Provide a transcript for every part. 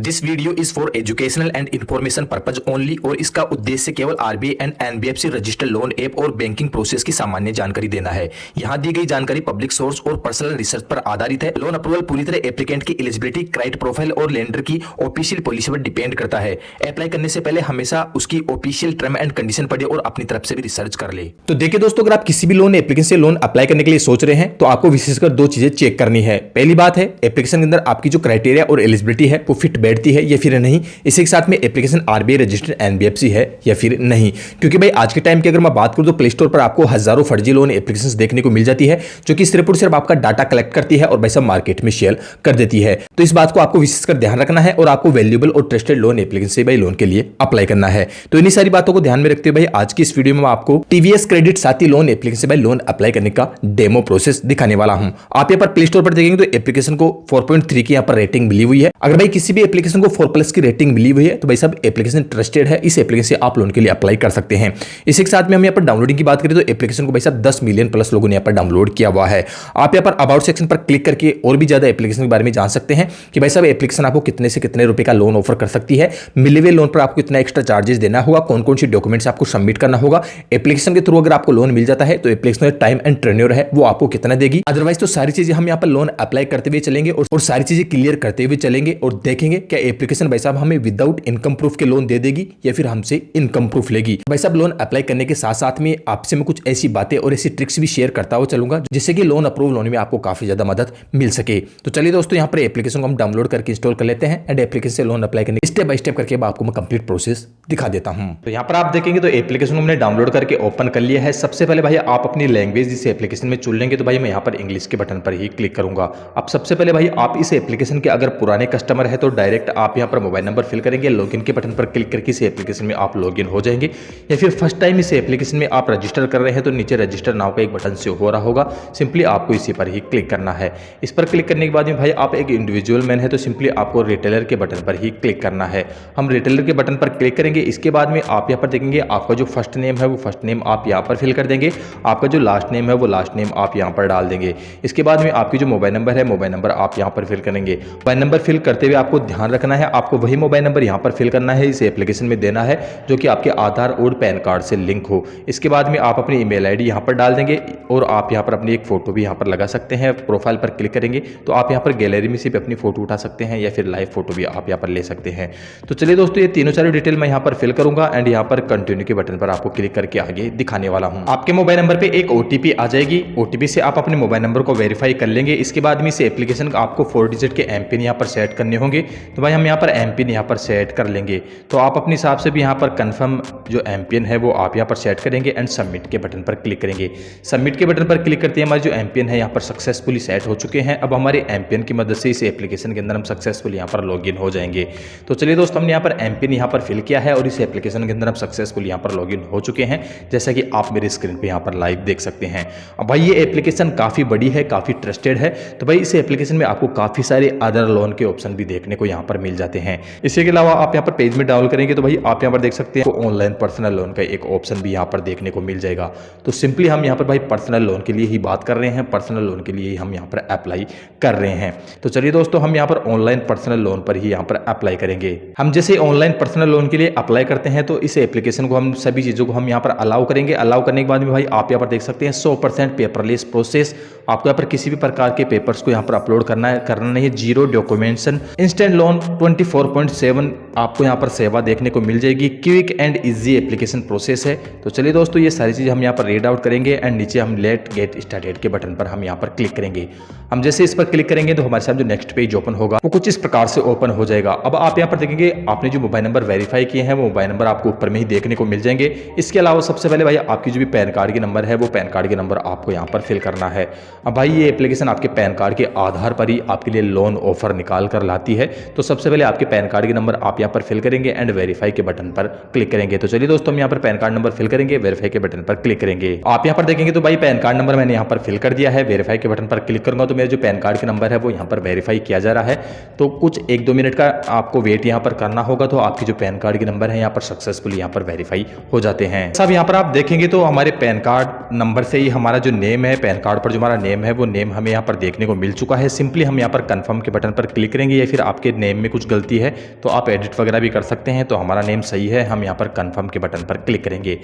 This video is for educational and information purpose only और इसका उद्देश्य केवल RBI and NBFC registered loan app और बैंकिंग प्रोसेस की सामान्य जानकारी देना है। यहाँ दी गई जानकारी पब्लिक सोर्स और पर्सनल रिसर्च पर आधारित है। लोन अप्रूवल पूरी तरह एप्लीकेंट की एलिजिबिलिटी, क्राइट प्रोफाइल और लेंडर की ऑफिशियल पॉलिसी पर डिपेंड करता है। अप्लाई करने से पहले हमेशा उसकी ऑफिशियल टर्म एंड कंडीशन पढ़े और अपनी तरफ से भी रिसर्च कर ले। तो देखिए दोस्तों, अगर आप किसी भी लोन एप्लीकेशन से लोन अप्लाई करने के लिए सोच रहे हैं तो आपको विशेषकर दो चीजें चेक करनी है। पहली बात है, एप्लीकेशन के अंदर आपकी जो क्राइटेरिया और एलिजिबिलिटी है वो फिट बैठती है या फिर नहीं। इसी के साथ में एप्लीकेशन आरबीआई रजिस्टर्ड एनबीएफसी है या फिर नहीं। क्योंकि भाई आज के टाइम की अगर मैं बात करूं तो प्ले स्टोर पर आपको हजारों फर्जी लोन एप्लीकेशंस देखने को मिल जाती है, जो कि सिर्फ और सिर्फ आपका डाटा कलेक्ट करती है और भाई सब मार्केट में शेयर कर देती है। तो इस बात को आपको विशेषकर ध्यान रखना है और आपको वैल्यूएबल और ट्रस्टेड लोन एप्लीकेशन से भाई लोन के लिए अप्लाई करना है। तो इन्हीं सारी बातों को ध्यान में रखते हुए भाई आज की इस वीडियो में आपको टीवीएस क्रेडिट साथी लोन एप्लीकेशन से भाई लोन अप्लाई करने का डेमो प्रोसेस दिखाने वाला हूं। आप यहाँ पर प्ले स्टोर पर देखेंगे तो एप्लीकेशन को 4.3 की यहाँ पर रेटिंग मिली हुई है। अगर भाई किसी भी एप्लीकेशन को 4+ की रेटिंग मिली हुई है तो भाई सब एप्लीकेशन ट्रस्टेड है। इस एप्लीकेशन से आप लोन के लिए अप्लाई कर सकते हैं। इसी के साथ में हम यहाँ पर डाउनलोडिंग की बात करें तो एप्लीकेशन को भाई साहब 10 मिलियन प्लस लोगों ने यहाँ पर डाउनलोड किया हुआ है। आप यहाँ पर अबाउट सेक्शन पर क्लिक करके और भी ज्यादा एप्लीकेशन के बारे में जान सकते हैं कि भाई साहब एप्लीकेशन आपको कितने से कितने रुपए का लोन ऑफर कर सकती है, मिले हुए लोन पर आपको कितना एक्स्ट्रा चार्जेस देना होगा, कौन कौन सी डॉक्यूमेंट्स आपको सबमिट करना होगा, एप्लीकेशन के थ्रू अगर आपको लोन मिल जाता है तो एप्लीकेशन टाइम एंड टेन्योर है वो आपको कितना देगी। अदरवाइज तो सारी चीजें हम यहाँ पर लोन अप्लाई करते हुए चलेंगे और सारी चीजें क्लियर करते हुए चलेंगे और देखेंगे क्या एप्लीकेशन भाई साहब हमें विदाउट इनकम प्रूफ के लोन दे देगी या फिर हमसे इनकम प्रूफ लेगी। भाई साहब लोन अप्लाई करने के साथ साथ में आपसे मैं कुछ ऐसी बातें और ऐसी ट्रिक्स भी शेयर करता हुआ चलूंगा जिससे कि लोन अप्रूवल होने में आपको काफी ज्यादा मदद मिल सके। तो चलिए दोस्तों, यहाँ पर एप्लीकेशन को हम डाउनलोड करके इंस्टॉल कर लेते हैं एंड एप्लीकेशन से लोन अप्लाई करने स्टेप बाय स्टेप करके आपको मैं कंप्लीट प्रोसेस दिखा देता हूं। तो यहाँ पर आप देखेंगे तो एप्लीकेशन को हमने डाउनलोड करके ओपन कर लिया है। सबसे पहले भाई आप अपनी लैंग्वेज इस एप्लीकेशन में चुन लेंगे तो भाई मैं यहाँ पर इंग्लिश के बटन पर ही क्लिक करूंगा। अब सबसे पहले भाई आप इस एप्लीकेशन के अगर पुराने कस्टमर है तो डायरेक्ट आप यहाँ पर मोबाइल नंबर फिल करेंगे, लॉगिन के बटन पर क्लिक करके इस एप्लीकेशन में आप लॉगिन हो जाएंगे। या फिर फर्स्ट टाइम इस एप्लीकेशन में आप रजिस्टर कर रहे हैं तो नीचे रजिस्टर नाउ का एक बटन से हो रहा होगा, सिंपली आपको इसी पर ही क्लिक करना है। इस पर क्लिक करने के बाद में भाई आप एक इंडिविजुअल मैन है तो सिंपली आपको रिटेलर के बटन पर ही क्लिक करना है। हम रिटेलर के बटन पर क्लिक करेंगे। इसके बाद में आप यहाँ पर देखेंगे आपका जो फर्स्ट नेम है वो फर्स्ट नेम आप यहाँ पर फिल कर देंगे, आपका जो लास्ट नेम है वो लास्ट नेम आप यहाँ पर डाल देंगे। इसके बाद में आपकी जो मोबाइल नंबर है मोबाइल नंबर आप यहाँ पर फिल करेंगे। मोबाइल नंबर फिल करते हुए आपको ध्यान रखना है आपको वही मोबाइल नंबर यहाँ पर फिल करना है, इस एप्लीकेशन में देना है जो कि आपके आधार और पैन कार्ड से लिंक हो। इसके बाद में आप अपनी ईमेल आईडी यहाँ पर डाल देंगे और आप यहाँ पर अपनी एक फोटो भी यहाँ पर लगा सकते हैं। प्रोफाइल पर क्लिक करेंगे तो आप यहाँ पर गैलरी में से भी अपनी फोटो उठा सकते हैं या फिर लाइव फोटो भी आप यहाँ पर ले सकते हैं। तो चलिए दोस्तों, ये तीनों सारी डिटेल मैं यहाँ पर फिल करूंगा एंड यहाँ पर कंटिन्यू के बटन पर आपको क्लिक करके आगे दिखाने वाला हूँ। आपके मोबाइल नंबर पे एक ओटीपी आ जाएगी। ओटीपी से आप अपने मोबाइल नंबर को वेरीफाई कर लेंगे। इसके बाद में इस एप्लीकेशन का आपको 4 डिजिट के एमपिन यहाँ पर सेट करने होंगे। तो भाई हम यहाँ पर एमपिन यहाँ पर सेट कर लेंगे। तो आप अपने हिसाब से भी यहाँ पर कंफर्म जो एमपिन है वो आप यहाँ पर सेट करेंगे एंड सबमिट के बटन पर क्लिक करेंगे। सबमिट के बटन पर क्लिक करते हैं हमारे जो एमपिन है यहाँ पर सक्सेसफुली सेट हो चुके हैं। अब हमारे एमपिन की मदद से इस एप्लीकेशन के अंदर हम सक्सेसफुली यहाँ पर लॉगिन हो जाएंगे। तो चलिए दोस्तों, हमने यहाँ पर एमपिन यहाँ पर फिल किया है और इस एप्लीकेशन के अंदर हम सक्सेसफुल यहाँ पर लॉगिन हो चुके हैं, जैसा कि आप मेरे स्क्रीन पे यहाँ पर लाइव देख सकते हैं। अब भाई ये एप्लीकेशन काफ़ी बड़ी है, काफ़ी ट्रस्टेड है। तो भाई इस एप्लीकेशन में आपको काफ़ी सारे अदर लोन के ऑप्शन भी देखने को यहाँ पर मिल जाते हैं। इसके अलावा आप यहाँ पर पेज में डाउनलोड करेंगे तो भाई आप यहाँ पर देख सकते हैं ऑनलाइन पर्सनल लोन का एक ऑप्शन भी यहाँ पर देखने को मिल जाएगा। तो सिंपली हम यहाँ पर भाई पर्सनल लोन के लिए ही बात कर रहे हैं, पर्सनल लोन के लिए ही हम यहाँ पर अप्लाई कर रहे हैं। तो चलिए दोस्तों, हम यहाँ पर ऑनलाइन पर्सनल लोन पर ही यहाँ पर अप्लाई करेंगे। हम जैसे ऑनलाइन पर्सनल लोन के लिए अप्लाई करते हैं तो इस एप्लीकेशन को हम सभी चीज़ों को हम यहाँ पर अलाउ करेंगे। अलाउ करने के बाद में भाई आप यहाँ पर देख सकते हैं 100% पेपरलेस प्रोसेस। आपको यहाँ पर किसी भी प्रकार के पेपर्स को यहाँ पर अपलोड करना नहीं है। 0 डॉक्यूमेंटेशन, इंस्टेंट लोन 24.7 आपको यहाँ पर सेवा देखने को मिल जाएगी। Quick and easy application process है। तो चलिए दोस्तों, ये सारी चीज़ हम यहाँ पर रीड आउट करेंगे एंड नीचे हम लेट गेट स्टार्टेड के बटन पर हम यहाँ पर क्लिक करेंगे। हम जैसे इस पर क्लिक करेंगे तो हमारे साथ जो नेक्स्ट पेज ओपन होगा वो कुछ इस प्रकार से ओपन हो जाएगा। अब आप यहाँ पर देखेंगे आपने जो मोबाइल नंबर वेरीफाई किए हैं वो मोबाइल नंबर आपको ऊपर में ही देखने को मिल जाएंगे। इसके अलावा सबसे पहले भाई आपकी जो भी पैन कार्ड के नंबर है वो पैन कार्ड के नंबर आपको यहाँ पर फिल करना है। अब भाई ये एप्लीकेशन आपके पैन कार्ड के आधार पर ही आपके लिए लोन ऑफर निकाल कर लाती है। तो सबसे पहले आपके पैन कार्ड के नंबर आप यहाँ पर फिल करेंगे एंड वेरीफाई के बटन पर क्लिक करेंगे। तो चलिए दोस्तों हम यहाँ पर पैन कार्ड नंबर फिल करेंगे, वेरीफाई के बटन पर क्लिक करेंगे। आप यहाँ पर देखेंगे तो भाई पैन कार्ड नंबर मैंने यहाँ पर फिल कर दिया है। वेरीफाई के बटन पर क्लिक करूंगा तो मेरा जो पैन कार्ड का नंबर है वो यहाँ पर वेरीफाई किया जा रहा है। तो कुछ 1-2 मिनट का आपको वेट यहाँ पर करना होगा, तो आपकी जो पैन कार्ड के नंबर है यहाँ पर सक्सेसफुली यहाँ पर वेरीफाई हो जाते हैं। सब यहाँ पर आप देखेंगे तो हमारे पैन कार्ड नंबर से ही हमारा जो नेम है, पैन कार्ड पर जो हमारा नेम है वो नेम हमें यहाँ पर देखने को मिल चुका है। सिंपली हम यहाँ पर कंफर्म के बटन पर क्लिक करेंगे, या फिर आपके नेम में कुछ गलती है तो आप एडिट वगैरह भी कर सकते हैं। तो हमारा नेम सही है, हम यहाँ पर कंफर्म के बटन पर क्लिक करेंगे।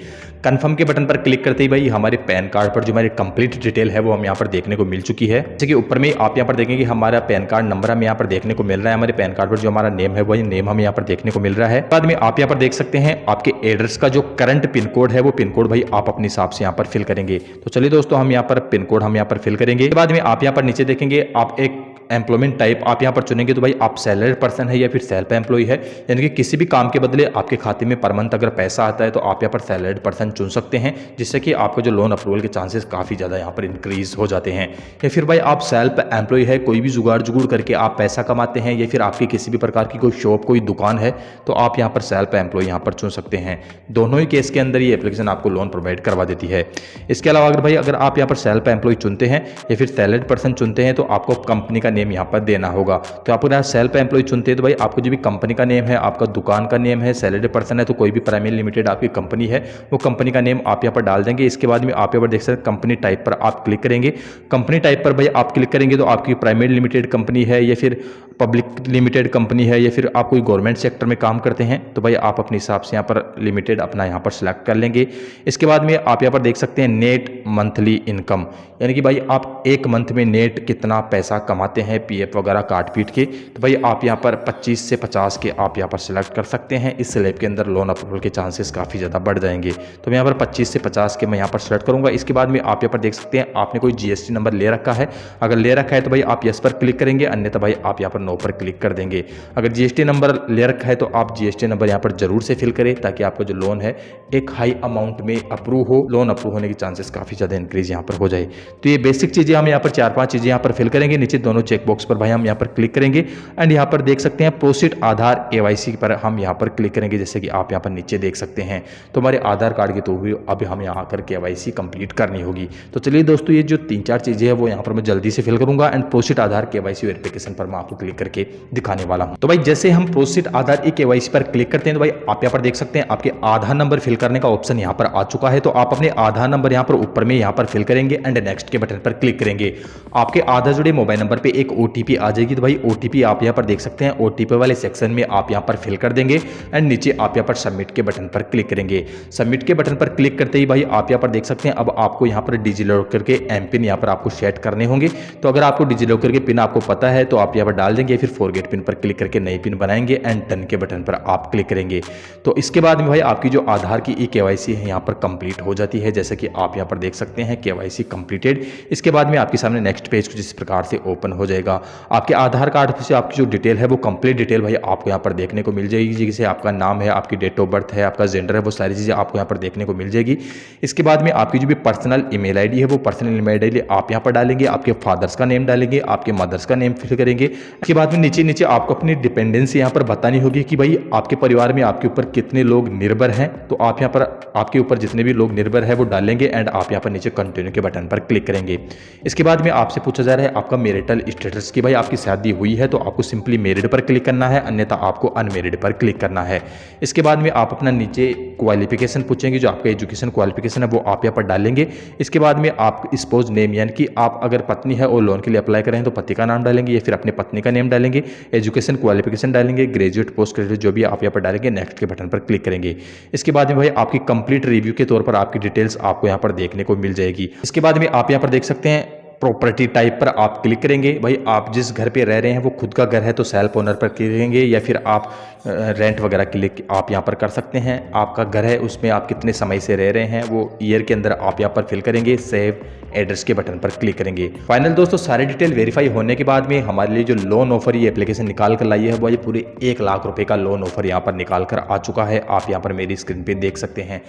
कंफर्म के बटन पर क्लिक करते ही भाई हमारे पैन कार्ड पर जो हमारी कंप्लीट डिटेल है वो हम यहाँ पर देखने को मिल चुकी है। जैसे कि ऊपर में आप यहाँ पर देखेंगे हमारा पैन कार्ड नंबर हमें यहाँ पर देखने को मिल रहा है, हमारे पैन कार्ड पर जो हमारा नेम है वही नेम हमें यहाँ पर देखने को मिल रहा है। बाद में आप यहाँ पर देख सकते हैं आपके एड्रेस का जो करंट पिन कोड है वो पिन कोड भाई आप अपने हिसाब से यहाँ पर फिल करेंगे। तो चलिए दोस्तों हम यहाँ पर पिन कोड हम यहाँ पर फिल करेंगे। बाद में आप यहाँ पर नीचे देखेंगे आप एक एम्प्लॉयमेंट टाइप आप यहाँ पर चुनेंगे, तो भाई आप सैलरी पर्सन है या फिर सेल्फ एम्प्लॉय है, यानी कि किसी भी काम के बदले आपके खाते में पर मंथ अगर पैसा आता है तो आप यहाँ पर सैलरीड पर्सन चुन सकते हैं, जिससे कि आपका जो लोन अप्रूवल के चांसेस काफ़ी ज़्यादा यहाँ पर इंक्रीज हो जाते हैं। या फिर भाई आप सेल्फ एम्प्लॉय है, कोई भी जुगाड़ जुगुड़ करके आप पैसा कमाते हैं, या फिर आपकी किसी भी प्रकार की कोई शॉप कोई दुकान है तो आप यहाँ पर सेल्फ एम्प्लॉय यहाँ पर चुन सकते हैं। दोनों ही केस के अंदर ये एप्लीकेशन आपको लोन प्रोवाइड करवा देती है। इसके अलावा अगर आप यहाँ पर सेल्फ एम्प्लॉय चुनते हैं या फिर सैलरीड पर्सन चुनते हैं तो आपको कंपनी का नेम यहाँ पर देना होगा। तो आप अगर सेल्फ एम्प्लॉय चुनते हैं तो भाई आपको जो भी कंपनी का नेम है, आपका दुकान का नेम है, सैलरी पर्सन है तो कोई भी प्राइमरी लिमिटेड आपकी कंपनी है वो कंपनी का नेम आप यहाँ पर डाल देंगे। इसके बाद में आप यहाँ पर देख सकते हैं कंपनी टाइप पर आप क्लिक करेंगे। कंपनी टाइप पर भाई आप क्लिक करेंगे तो आपकी प्राइमरी लिमिटेड कंपनी है या फिर पब्लिक लिमिटेड कंपनी है या फिर आप कोई गवर्नमेंट सेक्टर में काम करते हैं तो भाई आप अपने हिसाब से यहाँ पर लिमिटेड अपना यहाँ पर सिलेक्ट कर लेंगे। इसके बाद में आप यहाँ पर देख सकते हैं नेट मंथली इनकम, यानी कि भाई आप एक मंथ में नेट कितना पैसा कमाते हैं पीएफ वगैरह काट पीट के, तो भाई आप यहाँ पर 25 से 50 के आप यहाँ पर सिलेक्ट कर सकते हैं। इस स्लैब के अंदर लोन अप्रूवल के चांसेस काफ़ी ज़्यादा बढ़ जाएंगे। तो मैं यहाँ पर 25 से 50 के मैं यहाँ पर सिलेक्ट करूँगा। इसके बाद में आप यहाँ पर देख सकते हैं आपने कोई जीएसटी नंबर ले रखा है, अगर ले रखा है तो भाई आप यस पर क्लिक करेंगे, अन्यथा भाई आप यहाँ पर नो पर क्लिक कर देंगे। अगर जीएसटी नंबर ले रखा है तो आप जीएसटी नंबर यहाँ पर जरूर से फिल करें ताकि आपका जो लोन है एक हाई अमाउंट में अप्रूव हो, लोन अप्रूव होने के चांसेस काफ़ी ज़्यादा इंक्रीज यहाँ पर हो जाए। तो ये बेसिक चीज़ें हम यहाँ पर 4-5 चीज़ें यहाँ पर फिल करेंगे। नीचे दोनों चेकबॉक्स पर भाई हम यहाँ पर क्लिक करेंगे एंड यहाँ पर देख सकते हैं प्रोसीड आधार केवाईसी पर हम यहाँ पर क्लिक करेंगे, जैसे कि आप यहाँ पर नीचे देख सकते हैं। तो हमारे आधार कार्ड के तो भी अभी हम यहाँ आकर केवाईसी कंप्लीट करनी होगी। तो चलिए दोस्तों ये जो 3-4 चीज़ें हैं वो यहाँ पर मैं जल्दी से फिल करूँगा and proceed Aadhaar KYC verification पर मैं आपको क्लिक करके दिखाने वाला हूँ। तो भाई जैसे हम प्रोसीड आधार केवाईसी पर क्लिक करते हैं तो भाई आप यहाँ पर देख सकते हैं आपके आधार नंबर फिल करने का ऑप्शन यहाँ पर आ चुका है। तो आप अपने आधार नंबर यहाँ पर ऊपर में यहाँ पर फिल करेंगे एंड नेक्स्ट के बटन पर क्लिक करेंगे। आपके आधार जुड़े मोबाइल नंबर पे एक ओटीपी आ जाएगी, तो भाई ओटीपी आप यहाँ पर देख सकते हैं ओटीपी वाले सेक्शन में आप यहाँ पर फिल कर देंगे एंड नीचे आप यहाँ पर सबमिट के बटन पर क्लिक करेंगे। सबमिट के बटन पर क्लिक करते ही भाई आप यहाँ पर देख सकते हैं अब आपको यहाँ पर डिजिलॉकर के एम पिन यहाँ पर आपको सेट करने होंगे। तो अगर आपको डिजिलॉकर के पिन आपको पता है तो आप यहाँ पर डाल देंगे, फिर फॉरगेट पिन पर क्लिक करके नई पिन बनाएंगे एंड डन के बटन पर आप क्लिक करेंगे। तो इसके बाद में भाई आपकी जो आधार की केवाईसी है यहाँ पर कंप्लीट हो जाती है, जैसे कि आप यहाँ पर देख सकते हैं केवाईसी कंप्लीटेड। इसके बाद में आपके सामने नेक्स्ट पेज कुछ इस प्रकार से ओपन हो जाएगा। आपके आधार कार्ड से आपकी जो डिटेल है वो कंप्लीट डिटेल भाई आपको यहाँ पर देखने को मिल जाएगी, जैसे आपका नाम है, आपकी डेट ऑफ बर्थ है, आपका जेंडर है, वो सारी चीज़ें आपको यहाँ पर देखने को मिल जाएगी। इसके बाद में आपकी जो भी पर्सनल ईमेल आईडी है वो पर्सनल ईमेल आईडी आप यहाँ पर डालेंगे, आपके फादर्स का नेम डालेंगे, आपके मदर्स का नेम फिल करेंगे। इसके बाद में नीचे नीचे आपको अपनी डिपेंडेंसी यहाँ पर बतानी होगी कि भाई आपके परिवार में आपके ऊपर कितने लोग निर्भर हैं। तो आप यहाँ पर आपके ऊपर जितने भी लोग निर्भर है वो डालेंगे एंड आप यहाँ पर नीचे कंटिन्यू के बटन पर क्लिक करेंगे। इसके बाद में आपसे पूछा जा रहा है आपका मैरिटल स्टेटस की भाई आपकी शादी हुई है तो आपको सिंपली मैरिड पर क्लिक करना है, अन्यथा आपको अनमैरिड पर क्लिक करना है। इसके बाद में आप अपना नीचे क्वालिफिकेशन पूछेंगे, जो आपका एजुकेशन क्वालिफिकेशन है वो आप यहाँ पर डालेंगे। इसके बाद में आप स्पोज नेम, यानी कि आप अगर पत्नी है और लोन के लिए अप्लाई करें तो पति का नाम डालेंगे या फिर अपने पत्नी का नेम डालेंगे, एजुकेशन क्वालिफिकेशन डालेंगे, ग्रेजुएट पोस्ट ग्रेजुएट जो भी आप यहाँ पर डालेंगे, नेक्स्ट के बटन पर क्लिक करेंगे। इसके बाद में भाई आपकी कंप्लीट रिव्यू के तौर पर आपकी डिटेल्स आपको यहाँ पर देखने को मिल जाएगी। इसके बाद में आप यहाँ पर देख सकते हैं प्रॉपर्टी टाइप पर आप क्लिक करेंगे। भाई आप जिस घर पे रह रहे हैं वो खुद का घर है तो सेल्फ ओनर पर क्लिक करेंगे या फिर आप रेंट वगैरह क्लिक आप यहाँ पर कर सकते हैं। आपका घर है उसमें आप कितने समय से रह रहे हैं वो ईयर के अंदर आप यहाँ पर फिल करेंगे। सेव एड्रेस के बटन पर क्लिक करेंगे। फाइनल दोस्तों सारी डिटेल वेरीफाई होने के बाद में हमारे लिए जो लोन ऑफर ये एप्लीकेशन निकाल कर लाई है वो ये पूरे 1 लाख रुपए का लोन ऑफर यहाँ पर निकाल कर आ चुका है। आप यहाँ पर मेरी स्क्रीन पे देख सकते हैं।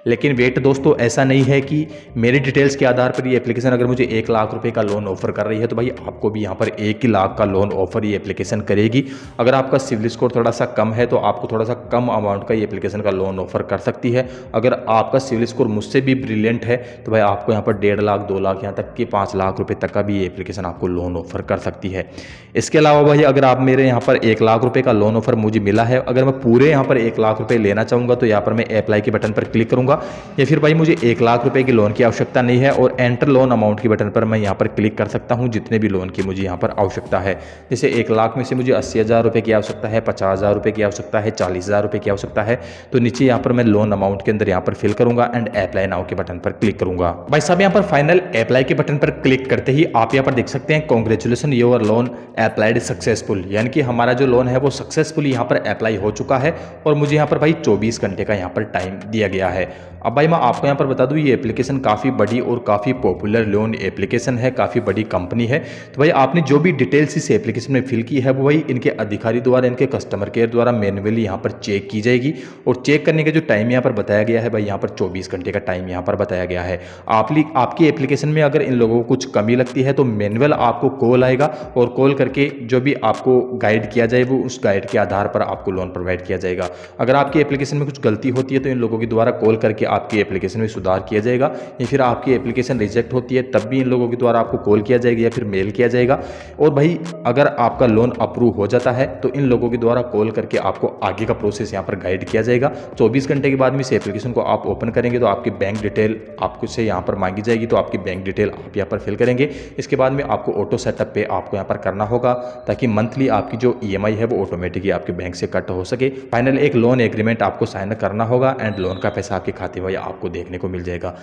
लेकिन वेट दोस्तों ऐसा नहीं है कि मेरी डिटेल्स के आधार पर ये एप्लीकेशन अगर मुझे 1 लाख रुपए का लोन ऑफर कर रही है तो भाई आपको भी यहाँ पर 1 लाख का लोन ऑफर ये एप्लीकेशन करेगी। अगर आपका सिविल स्कोर थोड़ा सा कम कम है तो आपको थोड़ा सा कम अमाउंट का ये एप्लीकेशन का लोन ऑफर कर सकती है। अगर आपका सिविल स्कोर मुझसे भी ब्रिलियंट है तो भाई आपको यहाँ पर 1.5 लाख 2 लाख यहाँ तक कि 5 लाख रुपए तक का भी ये एप्लीकेशन आपको लोन ऑफर कर सकती है। इसके अलावा भाई अगर आप मेरे यहाँ पर 1 लाख रुपए का लोन ऑफर मुझे मिला है, अगर मैं पूरे यहाँ पर 1 लाख रुपए लेना चाहूँगा तो यहाँ पर मैं अप्लाई के बटन पर क्लिक करूँगा, या फिर भाई मुझे 1 लाख रुपए की लोन की आवश्यकता नहीं है और एंटर लोन अमाउंट के बटन पर मैं यहाँ पर क्लिक कर सकता हूँ जितने भी लोन की मुझे यहाँ पर आवश्यकता है। जैसे 1 लाख में से मुझे 80,000 रुपये की आवश्यकता है, 50,000 रुपये की आवश्यकता है, 40,000 रुपये की आवश्यकता है, तो नीचे यहाँ पर मैं लोन अमाउंट के अंदर यहाँ पर फिल करूँगा एंड अप्लाई नाउ के बटन पर क्लिक करूँगा। भाई साहब यहाँ पर फाइनल अप्लाई के बटन पर क्लिक करते ही आप यहाँ पर देख सकते हैं congratulation your loan applied successful, यानी कि हमारा जो लोन है वो सक्सेसफुली यहाँ पर अप्लाई हो चुका है और मुझे यहाँ पर भाई 24 घंटे का यहाँ पर टाइम दिया गया है। अब भाई मैं आपको यहाँ पर बता दूँ ये एप्लीकेशन काफ़ी बड़ी और काफ़ी पॉपुलर लोन एप्लीकेशन है, काफ़ी बड़ी कंपनी है। तो भाई आपने जो भी डिटेल्स इस एप्लीकेशन में फिल की है वो भाई इनके अधिकारी द्वारा, इनके कस्टमर केयर द्वारा मैन्युअली यहाँ पर चेक की जाएगी और चेक करने का जो टाइम यहाँ पर बताया गया है भाई यहाँ पर 24 घंटे का टाइम यहाँ पर बताया गया है। आपकी एप्लीकेशन में अगर इन लोगों को कुछ कमी लगती है तो मैनुअल आपको कॉल आएगा और कॉल करके जो भी आपको गाइड किया जाए वो उस गाइड के आधार पर आपको लोन प्रोवाइड किया जाएगा। अगर आपकी एप्लीकेशन में कुछ गलती होती है तो इन लोगों के द्वारा कॉल करके आपकी एप्लीकेशन में सुधार किया जाएगा, या फिर आपकी एप्लीकेशन रिजेक्ट होती है तब भी इन लोगों के द्वारा आपको कॉल किया जाएगा या फिर मेल किया जाएगा। और भाई अगर आपका लोन अप्रूव हो जाता है तो इन लोगों के द्वारा कॉल करके आपको आगे का प्रोसेस यहाँ पर गाइड किया जाएगा। 24 घंटे के बाद में इस एप्लीकेशन को आप ओपन करेंगे तो आपकी बैंक डिटेल आपको से यहाँ पर मांगी जाएगी, तो आपकी बैंक डिटेल आप यहाँ पर फिल करेंगे। इसके बाद में आपको ऑटो सेटअप पे आपको यहाँ पर करना होगा ताकि मंथली आपकी जो EMI है वो ऑटोमेटिकली आपके बैंक से कट हो सके। फाइनल एक लोन एग्रीमेंट आपको साइन करना होगा एंड लोन का पैसा आपके खाते में आपको देखने को मिल जाएगा।